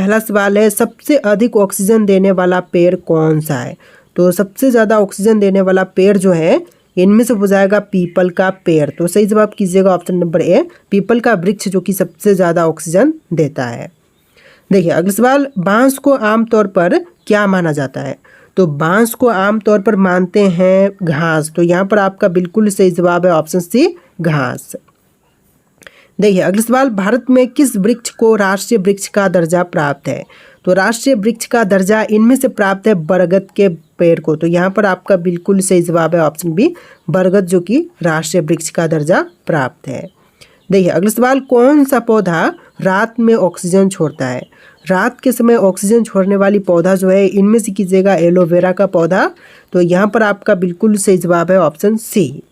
पहला सवाल है, सबसे अधिक ऑक्सीजन देने वाला पेड़ कौन सा है? तो सबसे ज़्यादा ऑक्सीजन देने वाला पेड़ जो है इनमें से हो जाएगा पीपल का पेड़। तो सही जवाब कीजिएगा ऑप्शन नंबर ए, पीपल का वृक्ष जो कि सबसे ज़्यादा ऑक्सीजन देता है। देखिए अगला सवाल, बांस को आमतौर पर क्या माना जाता है? तो बांस को आमतौर पर मानते हैं घास। तो यहाँ पर आपका बिल्कुल सही जवाब है ऑप्शन सी, घास। देखिए अगला सवाल, भारत में किस वृक्ष को राष्ट्रीय वृक्ष का दर्जा प्राप्त है? तो राष्ट्रीय वृक्ष का दर्जा इनमें से प्राप्त है बरगद के पेड़ को। तो यहाँ पर आपका बिल्कुल सही जवाब है ऑप्शन बी, बरगद जो कि राष्ट्रीय वृक्ष का दर्जा प्राप्त है। देखिए अगला सवाल, कौन सा पौधा रात में ऑक्सीजन छोड़ता है? रात के समय ऑक्सीजन छोड़ने वाली पौधा जो है इनमें से कीजिएगा एलोवेरा का पौधा। तो यहाँ पर आपका बिल्कुल सही जवाब है ऑप्शन सी।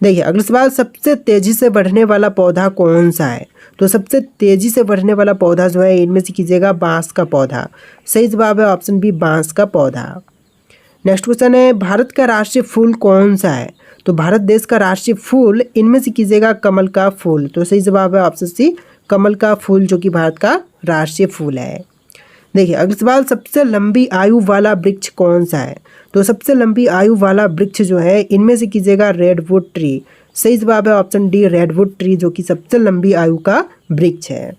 देखिए अगला सवाल, सबसे तेजी से बढ़ने वाला पौधा कौन सा है? तो सबसे तेजी से बढ़ने वाला पौधा जो है इनमें से कीजिएगा बांस का पौधा। सही जवाब है ऑप्शन बी, बांस का पौधा। नेक्स्ट क्वेश्चन है, भारत का राष्ट्रीय फूल कौन सा है? तो भारत देश का राष्ट्रीय फूल इनमें से कीजिएगा कमल का फूल। तो सही जवाब है ऑप्शन सी, कमल का फूल जो कि भारत का राष्ट्रीय फूल है। देखिए अगला सवाल, सबसे लंबी आयु वाला वृक्ष कौन सा है? तो सबसे लंबी आयु वाला वृक्ष जो है इनमें से कीजिएगा रेडवुड ट्री। सही जवाब है ऑप्शन डी, रेडवुड ट्री जो कि सबसे लंबी आयु का वृक्ष है।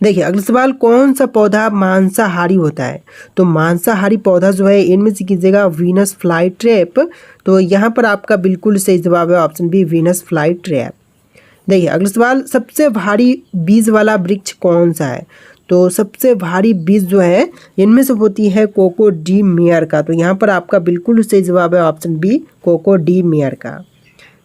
देखिए अगला सवाल, कौन सा पौधा मांसाहारी होता है? तो मांसाहारी पौधा जो है इनमें से कीजिएगा वीनस फ्लाई ट्रैप। तो यहाँ पर आपका बिल्कुल सही जवाब है option B, Venus fly trap. देखिए अगला सवाल, सबसे भारी बीज वाला वृक्ष कौन सा है? तो सबसे भारी बीज जो है इनमें से होती है कोको डी मेयर का। तो यहाँ पर आपका बिल्कुल सही जवाब है option B, coco de mer का।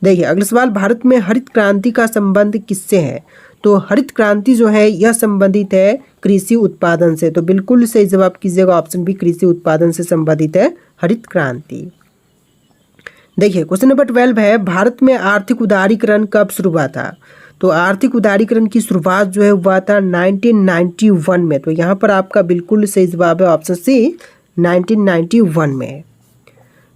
देखिए अगला सवाल, भारत में हरित क्रांति का संबंध किससे है? तो हरित क्रांति जो है यह संबंधित है कृषि उत्पादन से। तो बिल्कुल सही जवाब कीजिएगा ऑप्शन बी, कृषि उत्पादन से संबंधित है हरित क्रांति। देखिए क्वेश्चन नंबर 12 है, भारत में आर्थिक उदारीकरण कब शुरू हुआ था? तो आर्थिक उदारीकरण की शुरुआत जो है हुआ था 1991 में। तो यहाँ पर आपका बिल्कुल सही जवाब है ऑप्शन सी, 1991 में।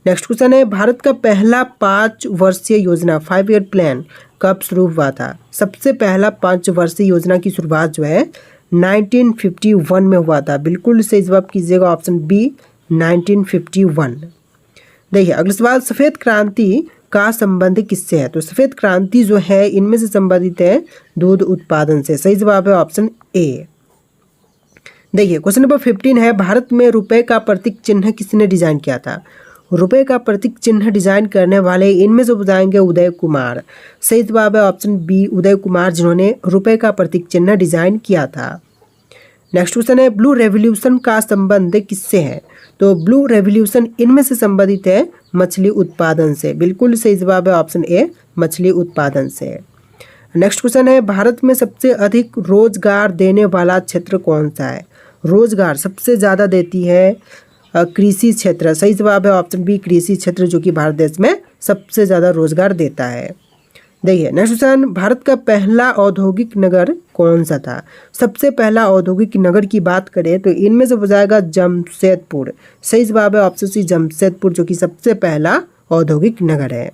नेक्स्ट क्वेश्चन है, भारत का पहला 5 वर्षीय योजना 5 ईयर प्लान कब शुरू हुआ था? सबसे पहला 5 वर्षीय योजना की शुरुआत जो है 1951 में हुआ था। बिल्कुल सही जवाब कीजिएगा ऑप्शन बी, 1951। देखिए अगला सवाल, सफ़ेद क्रांति का संबंध किससे है? तो सफ़ेद क्रांति जो है इनमें से संबंधित है दूध उत्पादन से। सही जवाब है ऑप्शन ए। देखिए क्वेश्चन नंबर 15 है, भारत में रुपए का प्रतीक चिन्ह किसने डिजाइन किया था? रुपए का प्रतीक चिन्ह डिजाइन करने वाले इनमें से बताएंगे उदय कुमार। सही जवाब है ऑप्शन बी, उदय कुमार, जिन्होंने रुपए का प्रतीक चिन्ह डिजाइन किया था। नेक्स्ट क्वेश्चन है, ब्लू रेवोल्यूशन का संबंध किससे है? तो ब्लू रेवोल्यूशन इनमें से संबंधित है मछली उत्पादन से। बिल्कुल सही जवाब है ऑप्शन ए, मछली उत्पादन से। नेक्स्ट क्वेश्चन है, भारत में सबसे अधिक रोजगार देने वाला क्षेत्र कौन सा है? रोजगार सबसे ज़्यादा देती है कृषि क्षेत्र। सही जवाब है ऑप्शन बी, कृषि क्षेत्र जो कि भारत देश में सबसे ज़्यादा रोजगार देता है। देखिए नेक्स्ट क्वेश्चन, भारत का पहला औद्योगिक नगर कौन सा था? सबसे पहला औद्योगिक नगर की बात करें तो इनमें से हो जाएगा जमशेदपुर। सही जवाब है ऑप्शन सी, जमशेदपुर जो कि सबसे पहला औद्योगिक नगर है।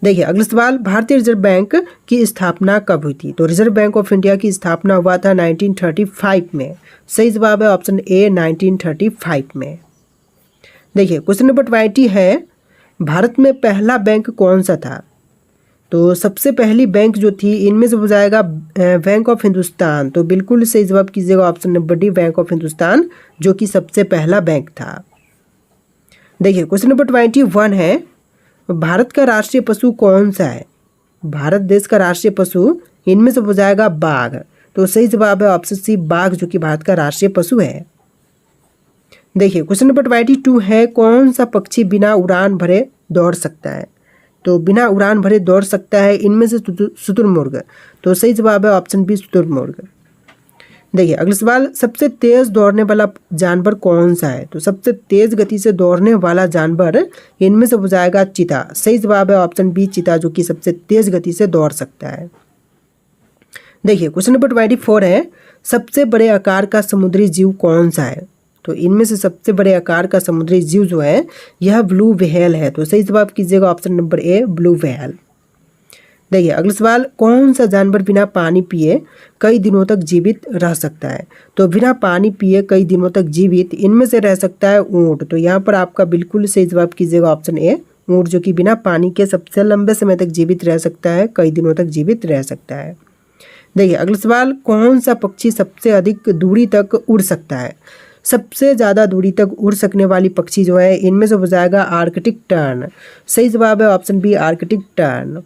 देखिए अगला सवाल, भारतीय रिजर्व बैंक की स्थापना कब हुई थी? तो रिजर्व बैंक ऑफ इंडिया की स्थापना हुआ था 1935 में। सही जवाब है ऑप्शन ए, 1935 में। देखिए क्वेश्चन नंबर 20 है, भारत में पहला बैंक कौन सा था? तो सबसे पहली बैंक जो थी इनमें से हो जाएगा बैंक ऑफ हिंदुस्तान। तो बिल्कुल सही जवाब कीजिएगा option number D, bank of Hindustan जो कि सबसे पहला बैंक था। देखिए क्वेश्चन नंबर 21 है, भारत का राष्ट्रीय पशु कौन सा है? भारत देश का राष्ट्रीय पशु इनमें से हो जाएगा बाघ। तो सही जवाब है ऑप्शन सी, बाघ जो कि भारत का राष्ट्रीय पशु है। देखिए क्वेश्चन नंबर 22 है, कौन सा पक्षी बिना उड़ान भरे दौड़ सकता है? तो बिना उड़ान भरे दौड़ सकता है इनमें से शुतुरमुर्ग। तो सही जवाब है ऑप्शन बी, शुतुरमुर्ग। देखिए अगला सवाल, सबसे तेज दौड़ने वाला जानवर कौन सा है? तो सबसे तेज गति से दौड़ने वाला जानवर इनमें से हो जाएगा चीता। सही जवाब है ऑप्शन बी, चीता जो कि सबसे तेज गति से दौड़ सकता है। देखिए क्वेश्चन नंबर 24 है, सबसे बड़े आकार का समुद्री जीव कौन सा है? तो इनमें से सबसे बड़े आकार का समुद्री जीव जो है यह ब्लू व्हेल है। तो सही जवाब कीजिएगा option number A, blue whale. देखिए अगला सवाल, कौन सा जानवर बिना पानी पिए कई दिनों तक जीवित रह सकता है? तो बिना पानी पिए कई दिनों तक जीवित इनमें से रह सकता है ऊँट। तो यहाँ पर आपका बिल्कुल सही जवाब कीजिएगा ऑप्शन ए, ऊँट, जो कि बिना पानी के सबसे लंबे समय तक जीवित रह सकता है, कई दिनों तक जीवित रह सकता है। देखिए अगला सवाल, कौन सा पक्षी सबसे अधिक दूरी तक उड़ सकता है? सबसे ज़्यादा दूरी तक उड़ सकने वाली पक्षी जो है इनमें से हो जाएगा आर्कटिक टर्न। सही जवाब है ऑप्शन बी, आर्कटिक टर्न।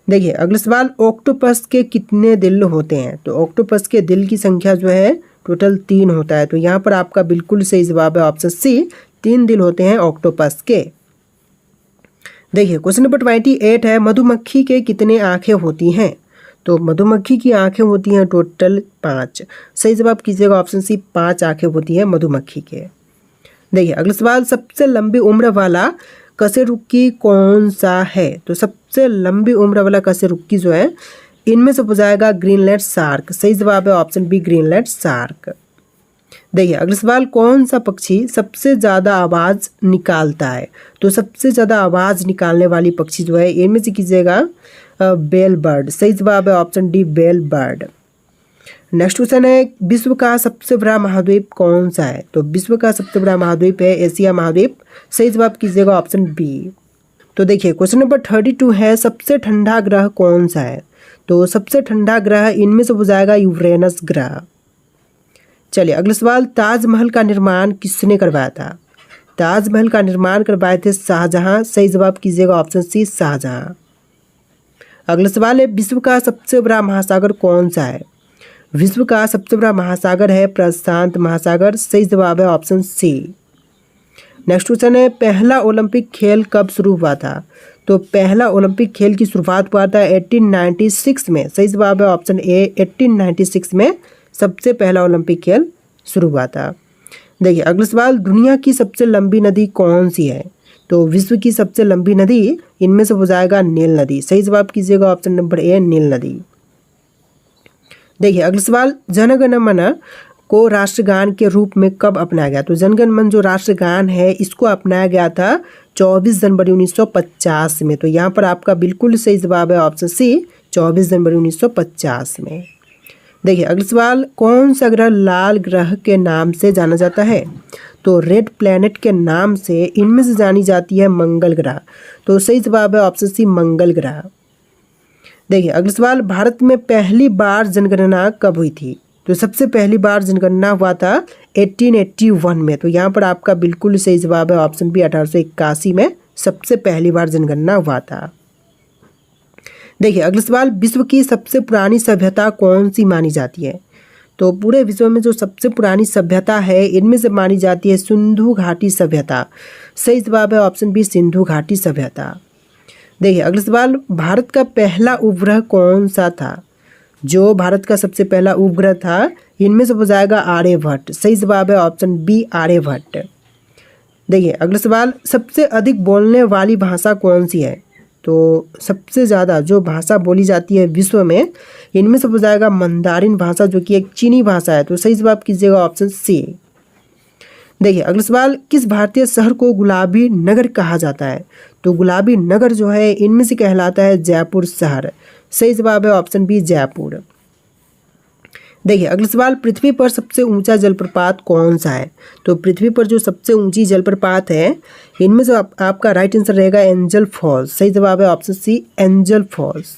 देखिए अगला सवाल, ऑक्टोपस के कितने दिल होते हैं? तो ऑक्टोपस के दिल की संख्या जो है टोटल 3 होता है। तो यहाँ पर आपका बिल्कुल सही जवाब है ऑप्शन सी, 3 दिल होते हैं ऑक्टोपस के। देखिए क्वेश्चन नंबर 28 है, मधुमक्खी के कितने आंखें होती हैं? तो मधुमक्खी की आंखें होती हैं टोटल 5। सही जवाब कीजिएगा ऑप्शन सी, 5 आंखें होती हैं मधुमक्खी के। देखिए अगला सवाल, सबसे लंबी उम्र वाला कशेरुकी कौन सा है? तो सबसे लंबी उम्र वाला कशेरुकी जो है इनमें से हो जाएगा ग्रीनलैंड शार्क। सही जवाब है ऑप्शन बी, ग्रीनलैंड शार्क। देखिए अगला सवाल, कौन सा पक्षी सबसे ज़्यादा आवाज़ निकालता है? तो सबसे ज़्यादा आवाज़ निकालने वाली पक्षी जो है इनमें से कीजिएगा बेल बर्ड। सही जवाब है option D, bell bird. Next question है, विश्व का सबसे बड़ा महाद्वीप कौन सा है? तो विश्व का सबसे बड़ा महाद्वीप है एशिया महाद्वीप। सही जवाब कीजिएगा ऑप्शन बी। तो देखिए क्वेश्चन नंबर 32 है, सबसे ठंडा ग्रह कौन सा है? तो सबसे ठंडा ग्रह इनमें से हो जाएगा यूरेनस ग्रह। चलिए अगला सवाल, ताजमहल का निर्माण किसने करवाया था? ताजमहल का निर्माण करवाए थे शाहजहां। सही जवाब कीजिएगा ऑप्शन सी, शाहजहां। अगला सवाल है, विश्व का सबसे बड़ा महासागर कौन सा है? विश्व का सबसे बड़ा महासागर है प्रशांत महासागर। सही जवाब है ऑप्शन सी। नेक्स्ट क्वेश्चन है, पहला ओलंपिक खेल कब शुरू हुआ था? तो पहला ओलंपिक खेल की शुरुआत हुआ था 1896 में। सही जवाब है ऑप्शन ए, 1896 में सबसे पहला ओलंपिक खेल शुरू हुआ था। देखिए अगला सवाल, दुनिया की सबसे लंबी नदी कौन सी है? तो विश्व की सबसे लंबी नदी इनमें से हो जाएगा नील नदी। सही जवाब कीजिएगा ऑप्शन नंबर ए, नील नदी। देखिए अगला सवाल, जनगण मन को राष्ट्रगान के रूप में कब अपनाया गया? तो जनगण मन जो राष्ट्रगान है इसको अपनाया गया था 24 जनवरी 1950 में। तो यहाँ पर आपका बिल्कुल सही जवाब है ऑप्शन सी, 24 जनवरी 1950 में। देखिए अगला सवाल, कौन सा ग्रह लाल ग्रह के नाम से जाना जाता है? तो रेड प्लैनेट के नाम से इनमें से जानी जाती है मंगल ग्रह। तो सही जवाब है ऑप्शन सी, मंगल ग्रह। देखिए अगला सवाल, भारत में पहली बार जनगणना कब हुई थी? तो सबसे पहली बार जनगणना हुआ था 1881 में। तो यहाँ पर आपका बिल्कुल सही जवाब है ऑप्शन बी, 1881 में सबसे पहली बार जनगणना हुआ था। देखिए अगला सवाल, विश्व की सबसे पुरानी सभ्यता कौन सी मानी जाती है? तो पूरे विश्व में जो सबसे पुरानी सभ्यता है इनमें से मानी जाती है सिंधु घाटी सभ्यता। सही जवाब है ऑप्शन बी, सिंधु घाटी सभ्यता। देखिए अगला सवाल, भारत का पहला उपग्रह कौन सा था? जो भारत का सबसे पहला उपग्रह था इनमें से हो जाएगा आर्यभट्ट। सही जवाब है ऑप्शन बी, आर्यभट्ट। देखिए अगला सवाल, सबसे अधिक बोलने वाली भाषा कौन सी है? तो सबसे ज़्यादा जो भाषा बोली जाती है विश्व में इनमें से हो जाएगा मंदारिन भाषा, जो कि एक चीनी भाषा है। तो सही जवाब कीजिएगा ऑप्शन सी। देखिए अगला सवाल, किस भारतीय शहर को गुलाबी नगर कहा जाता है? तो गुलाबी नगर जो है इनमें से कहलाता है जयपुर शहर। सही जवाब है ऑप्शन बी, जयपुर। देखिए अगला सवाल, पृथ्वी पर सबसे ऊंचा जलप्रपात कौन सा है? तो पृथ्वी पर जो सबसे ऊंची जलप्रपात है इनमें से आपका राइट आंसर रहेगा एंजल फॉल्स। सही जवाब है ऑप्शन सी, एंजल फॉल्स।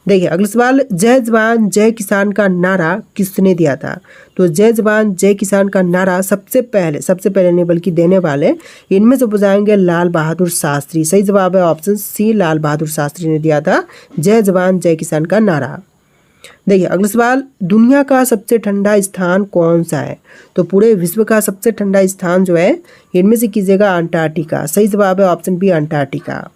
देखिए अगला सवाल, जय जवान जय किसान का नारा किसने दिया था? तो जय जवान जय किसान का नारा सबसे पहले नहीं बल्कि देने वाले इनमें से हो जाएंगे लाल बहादुर शास्त्री। सही जवाब है ऑप्शन सी, लाल बहादुर शास्त्री ने दिया था जय जवान जय किसान का नारा। देखिए अगला सवाल, दुनिया का सबसे ठंडा स्थान कौन सा है? तो पूरे विश्व का सबसे ठंडा स्थान जो है इनमें से कीजिएगा अंटार्कटिका। सही जवाब है ऑप्शन बी, अंटार्कटिका।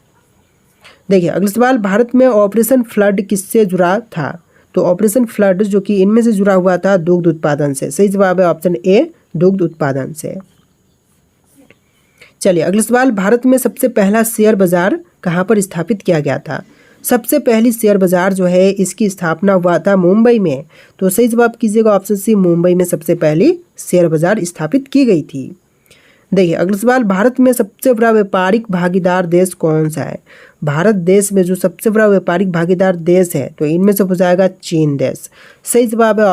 देखिए अगला सवाल, भारत में ऑपरेशन फ्लड किससे जुड़ा था? तो ऑपरेशन फ्लड जो कि इनमें से जुड़ा हुआ था दुग्ध उत्पादन से। सही जवाब है ऑप्शन ए, दुग्ध उत्पादन से। चलिए अगला सवाल, भारत में सबसे पहला शेयर बाजार कहाँ पर स्थापित किया गया था? सबसे पहली शेयर बाजार जो है इसकी स्थापना हुआ था मुंबई में। तो सही जवाब कीजिएगा ऑप्शन सी, मुंबई में सबसे पहली शेयर बाजार स्थापित की गई थी। देखिए अगला सवाल, भारत में सबसे बड़ा व्यापारिक भागीदार देश कौन सा है? भारत देश में जो सबसे बड़ा व्यापारिक भागीदार देश है तो इनमें से हो जाएगा चीन देश। सही जवाब है